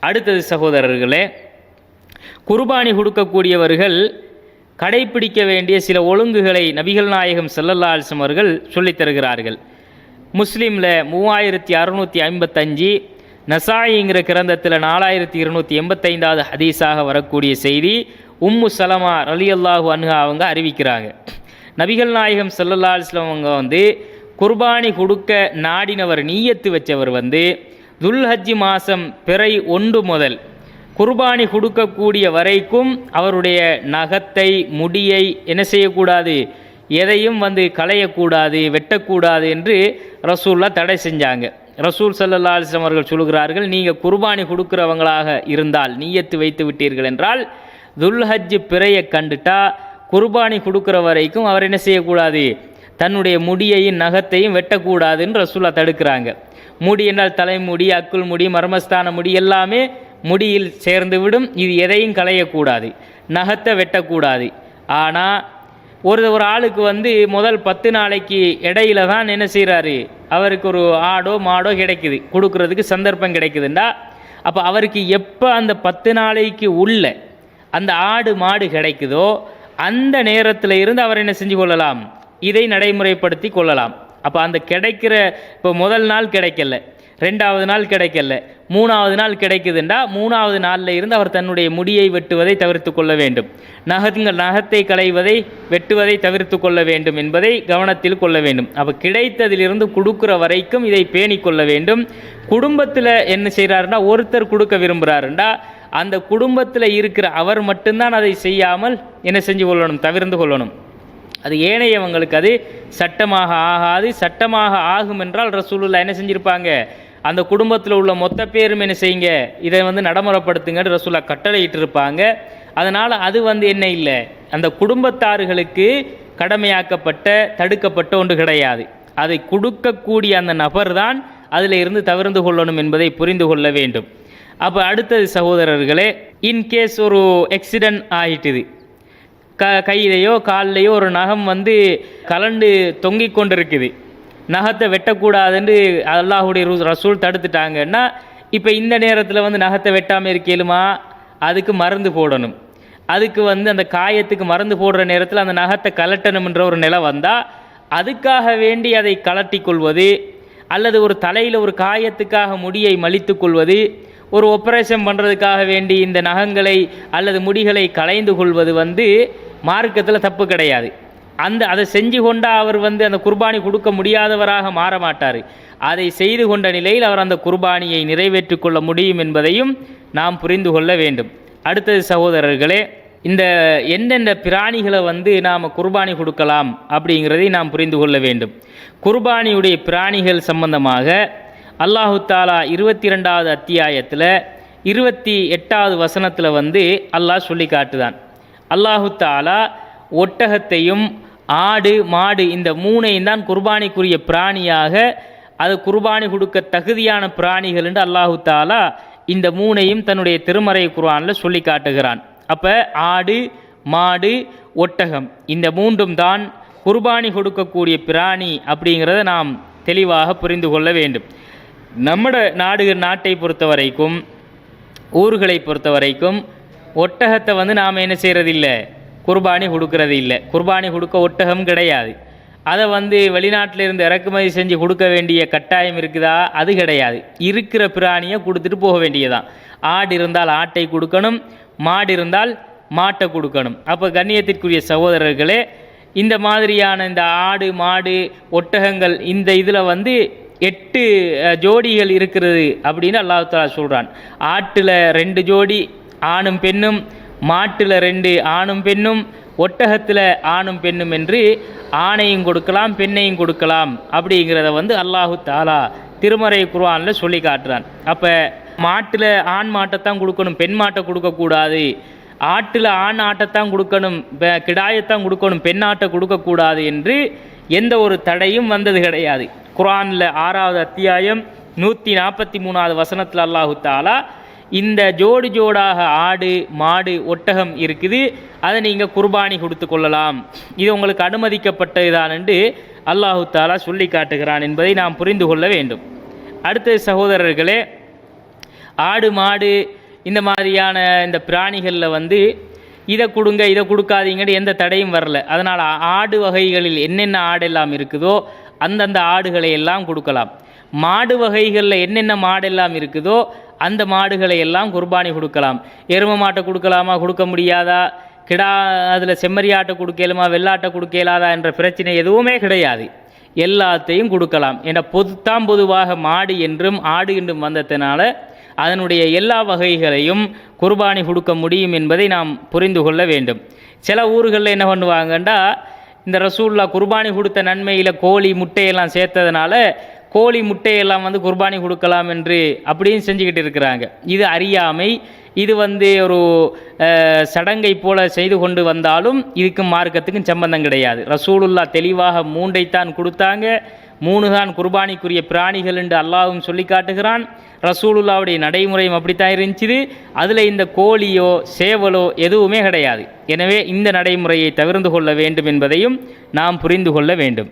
அடுத்தது சகோதரர்களே, குர்பானி கொடுக்கக்கூடியவர்கள் கடைப்பிடிக்க வேண்டிய சில ஒழுங்குகளை நபிகள் நாயகம் ஸல்லல்லாஹு அலைஹி வஸல்லம் அவர்கள் சொல்லித் தருகிறார்கள். முஸ்லீமில் 3655, நசாயிங்கிற கிரந்தத்தில் 4285வது ஹதீஸாக வரக்கூடிய செய்தி உம்மு சலமா ரலியல்லாஹு அன்ஹா அவங்க அறிவிக்கிறாங்க. நபிகள் நாயகம் ஸல்லல்லாஹு அலைஹி வஸல்லம் அவங்க குர்பானி கொடுக்க நாடினவர், நீயத்து வச்சவர் துல்ஹஜ் மாதம் பிறை 1 முதல் குர்பானி கொடுக்கக்கூடிய வரைக்கும் அவருடைய நகத்தை, முடியை என்ன செய்யக்கூடாது, எதையும் களையக்கூடாது, வெட்டக்கூடாது என்று ரசூல்லா தடை செஞ்சாங்க. ரசூல் ஸல்லல்லாஹு அலைஹி வஸல்லம் அவர்கள் சொல்கிறார்கள், நீங்கள் குர்பானி கொடுக்குறவங்களாக இருந்தால், நீயத்து வைத்து விட்டீர்கள் என்றால், துல்ஹஜ் பிறையை கண்டுட்டா குர்பானி கொடுக்குற வரைக்கும் அவர் என்ன செய்யக்கூடாது, தன்னுடைய முடியையும் நகத்தையும் வெட்டக்கூடாதுன்னு ரசூல்லா தடுக்கிறாங்க. முடி என்றால் தலைமுடி, அக்குள் முடி, மர்மஸ்தான முடி எல்லாமே முடியில் சேர்ந்து விடும். இது எதையும் களையக்கூடாது, நகத்தை வெட்டக்கூடாது. ஆனால் ஒரு ஆளுக்கு முதல் 10 நாளைக்கு இடையில தான் என்ன செய்கிறாரு, அவருக்கு ஒரு ஆடோ மாடோ கிடைக்குது, கொடுக்கறதுக்கு சந்தர்ப்பம் கிடைக்குதுண்டா, அப்போ அவருக்கு எப்போ அந்த 10 நாளைக்கு உள்ள அந்த ஆடு மாடு கிடைக்குதோ அந்த நேரத்தில் இருந்து அவர் என்ன செஞ்சு கொள்ளலாம், இதை நடைமுறைப்படுத்தி கொள்ளலாம். அப்போ அந்த கிடைக்கிற, இப்போ முதல் நாள் கிடைக்கல, 2வது நாள் கிடைக்கல, 3வது நாள் கிடைக்குதுண்டா 3வது நாளில் இருந்து அவர் தன்னுடைய முடியை வெட்டுவதை தவிர்த்து கொள்ள வேண்டும், நகத்தை களைவதை வெட்டுவதை தவிர்த்து கொள்ள வேண்டும் என்பதை கவனத்தில் கொள்ள வேண்டும். அப்போ கிடைத்ததிலிருந்து கொடுக்குற வரைக்கும் இதை பேணி கொள்ள வேண்டும். குடும்பத்தில் என்ன செய்கிறாருன்னா, ஒருத்தர் கொடுக்க விரும்புகிறாருண்டா அந்த குடும்பத்தில் இருக்கிற அவர் மட்டும்தான் அதை செய்யாமல் என்ன செஞ்சு கொள்ளணும், தவிர்த்து கொள்ளணும். அது ஏனையவங்களுக்கு அது சட்டமாக ஆகாது. சட்டமாக ஆகும் என்றால் ரசூலுல்லாஹ் என்ன செஞ்சுருப்பாங்க, அந்த குடும்பத்தில் உள்ள மொத்த பேரும் என்ன செய்யுங்க, இதை நடைமுறைப்படுத்துங்கன்னு ரசூலுல்லாஹ் கட்டளையிட்டு இருப்பாங்க. அதனால் அது என்ன இல்லை, அந்த குடும்பத்தார்களுக்கு கடமையாக்கப்பட்ட தடுக்கப்பட்ட ஒன்று கிடையாது. அதை கொடுக்கக்கூடிய அந்த நபர் தான் அதில் இருந்து தவிர்த்து கொள்ளணும் என்பதை புரிந்து கொள்ள வேண்டும். அப்போ அடுத்தது சகோதரர்களே, இன்கேஸ் ஒரு ஆக்சிடென்ட் ஆகிட்டுது, கையிலையோ காலிலையோ ஒரு நகம் கலண்டு தொங்கிக் கொண்டிருக்குது, நகத்தை வெட்டக்கூடாதுன்னு அல்லாஹுடைய ரசூல் தடுத்துட்டாங்கன்னா, இப்போ இந்த நேரத்தில் நகத்தை வெட்டாமல் இருக்கலுமா, அதுக்கு மருந்து போடணும். அதுக்கு அந்த காயத்துக்கு மருந்து போடுற நேரத்தில் அந்த நகத்தை கலட்டணும்ன்ற ஒரு நிலை வந்தால் அதுக்காக வேண்டி அதை கலட்டி கொள்வது, அல்லது ஒரு தலையில் ஒரு காயத்துக்காக முடியை மலித்து கொள்வது, ஒரு ஆப்ரேஷன் பண்ணுறதுக்காக வேண்டி இந்த நகங்களை அல்லது முடிகளை களைந்து கொள்வது மார்க்கத்தில் தப்பு கிடையாது. அதை செஞ்சு கொண்டா அவர் அந்த குர்பானி கொடுக்க முடியாதவராக மாற மாட்டார். அதை செய்து கொண்ட நிலையில் அவர் அந்த குர்பானியை நிறைவேற்றி கொள்ள முடியும் என்பதையும் நாம் புரிந்து கொள்ள வேண்டும். அடுத்தது சகோதரர்களே, இந்த எந்தெந்த பிராணிகளை நாம் குர்பானி கொடுக்கலாம் அப்படிங்கிறதை நாம் புரிந்து கொள்ள வேண்டும். குர்பானியுடைய பிராணிகள் சம்பந்தமாக அல்லாஹு தாலா 22வது அத்தியாயத்தில் 28வது வசனத்தில் அல்லாஹ் சொல்லி காட்டுதான். அல்லாஹு தாலா ஒட்டகத்தையும் ஆடு மாடு இந்த 3ஐயும் தான் குர்பானிக்குரிய பிராணியாக, அது குர்பானி கொடுக்க தகுதியான பிராணிகள் என்று அல்லாஹு தாலா இந்த 3ஐயும் தன்னுடைய திருமறை குர்ஆனில் சொல்லி காட்டுகிறான். அப்போ ஆடு மாடு ஒட்டகம் இந்த 3ம் தான் குர்பானி கொடுக்கக்கூடிய பிராணி அப்படிங்கிறத நாம் தெளிவாக புரிந்து கொள்ள வேண்டும். நாட்டை பொறுத்த வரைக்கும், ஊர்களை பொறுத்த வரைக்கும் ஒட்டகத்தை நாம் என்ன செய்கிறதில்லை, குர்பானி கொடுக்கறது இல்லை. குர்பானி கொடுக்க ஒட்டகம் கிடையாது. அதை வெளிநாட்டிலிருந்து இறக்குமதி செஞ்சு கொடுக்க வேண்டிய கட்டாயம் இருக்குதா, அது கிடையாது. இருக்கிற பிராணியை கொடுத்துட்டு போக வேண்டியதான். ஆடு இருந்தால் ஆட்டை கொடுக்கணும், மாடு இருந்தால் மாட்டை கொடுக்கணும். அப்போ கண்ணியத்திற்குரிய சகோதரர்களே, இந்த மாதிரியான இந்த ஆடு மாடு ஒட்டகங்கள் இந்த இதில் 8 ஜோடிகள் இருக்கிறது அப்படின்னு அல்லாஹ் தஆலா சொல்கிறான். ஆட்டில் 2 ஜோடி ஆணும் பெண்ணும், மாட்டில் 2 ஆணும் பெண்ணும், ஒட்டகத்தில் ஆணும் பெண்ணும் என்று ஆணையும் கொடுக்கலாம் பெண்ணையும் கொடுக்கலாம் அப்படிங்கிறத அல்லாஹு தஆலா திருமறை குர்ஆனில் சொல்லி காட்டுறான். அப்போ மாட்டில் ஆண் மாட்டைத்தான் கொடுக்கணும், பெண் மாட்டை கொடுக்கக்கூடாது. ஆட்டில் ஆண் ஆட்டைத்தான் கொடுக்கணும், கிடாயத்தான் கொடுக்கணும், பெண் ஆட்டை கொடுக்கக்கூடாது என்று எந்த ஒரு தடையும் வந்தது கிடையாது. குர்ஆனில் 6வது அத்தியாயம் 143வது வசனத்தில் அல்லாஹு தஆலா இந்த ஜோடாக ஆடு மாடு ஒட்டகம் இருக்குது, அதை நீங்கள் குர்பானி கொடுத்து கொள்ளலாம், இது உங்களுக்கு அனுமதிக்கப்பட்டதுதான் என்று அல்லாஹு தஆலா சொல்லி காட்டுகிறான் என்பதை நாம் புரிந்து கொள்ள வேண்டும். அடுத்த சகோதரர்களே, ஆடு மாடு இந்த மாதிரியான இந்த பிராணிகளில் வந்து இதை கொடுங்க இதை கொடுக்காதீங்கன்னு எந்த தடையும் வரல. அதனால் ஆடு வகைகளில் என்னென்ன ஆடெல்லாம் இருக்குதோ அந்தந்த ஆடுகளை எல்லாம் கொடுக்கலாம். மாடு வகைகளில் என்னென்ன மாடெல்லாம் இருக்குதோ அந்த மாடுகளை எல்லாம் குர்பானி கொடுக்கலாம். எரும மாட்டை கொடுக்கலாமா, கொடுக்க முடியாதா, கிடா அதில் செம்மறியாட்டை கொடுக்கலாமா, வெள்ளாட்டை கொடுக்கலாதா என்ற பிரச்சனை எதுவுமே கிடையாது. எல்லாத்தையும் கொடுக்கலாம். ஏன்னா பொதுவாக மாடு என்றும் ஆடு என்றும் வந்ததுனால அதனுடைய எல்லா வகைகளையும் குர்பானி கொடுக்க முடியும் என்பதை நாம் புரிந்து கொள்ள வேண்டும். சில ஊர்களில் என்ன பண்ணுவாங்கண்டா, இந்த ரசூல்லா குர்பானி கொடுத்த நன்மையில் கோழி முட்டையெல்லாம் சேர்த்ததுனால கோழி முட்டையெல்லாம் வந்து குர்பானி கொடுக்கலாம் என்று அப்படியும் செஞ்சுக்கிட்டு இருக்கிறாங்க. இது அறியாமை. இது வந்து ஒரு சடங்கை போல செய்து கொண்டு வந்தாலும் இதுக்கும் மார்க்கத்துக்கும் சம்பந்தம் கிடையாது. ரசூலுல்லா தெளிவாக 3ஐத்தான் கொடுத்தாங்க. 3 தான் குர்பானிக்குரிய பிராணிகள் என்று அல்லாஹ்வும் சொல்லி காட்டுகிறான். ரசூலுல்லாவுடைய நடைமுறையும் அப்படித்தான் இருந்துச்சு. அதில் இந்த கோழியோ சேவலோ எதுவுமே கிடையாது. எனவே இந்த நடைமுறையை தவிர்த்து கொள்ள வேண்டும் என்பதையும் நாம் புரிந்து கொள்ள வேண்டும்.